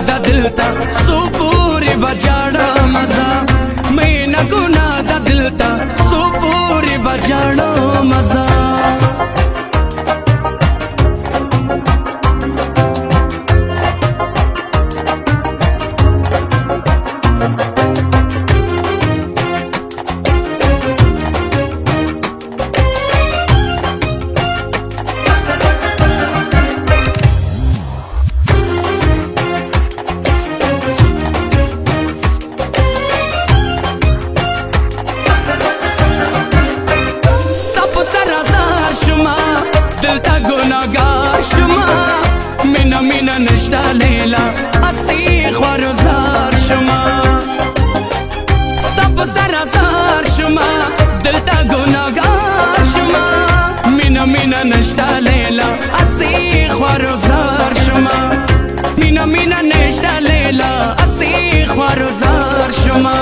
دا دلتا سو پوری بجاڑا مزا مینا گنا دا دلتا سو پوری بجاڑا مزا دلتا گناهگار شما مینا مینا نشتا لیلا اسی خوارزار شما ستا پسر ازار شما دلتا گناهگار شما مینا مینا نشتا لیلا اسی خوارزار شما مینا مینا نشتا لیلا اسی خوارزار شما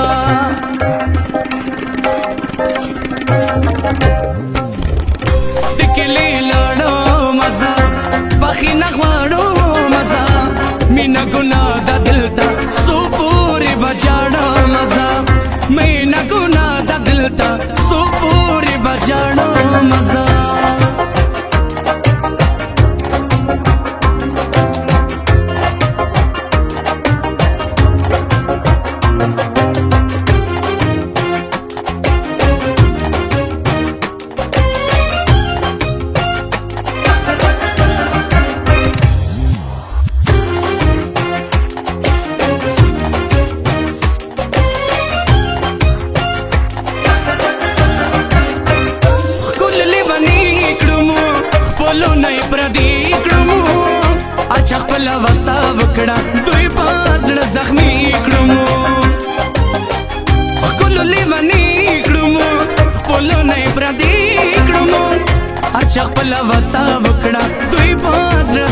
بخینا غواړو مزا مینا ګناه دا دلتا سو پوری بجاړه مزا مینا ګناه دا دلتا سو پوری بجاړه مزا لونای پردی کړمو اچھا خپل وسا وکړه دوی پازړه زخمی کړمو خپل لیونی کړمو خپل لونای پردی کړمو اچھا خپل وسا وکړه دوی پازړه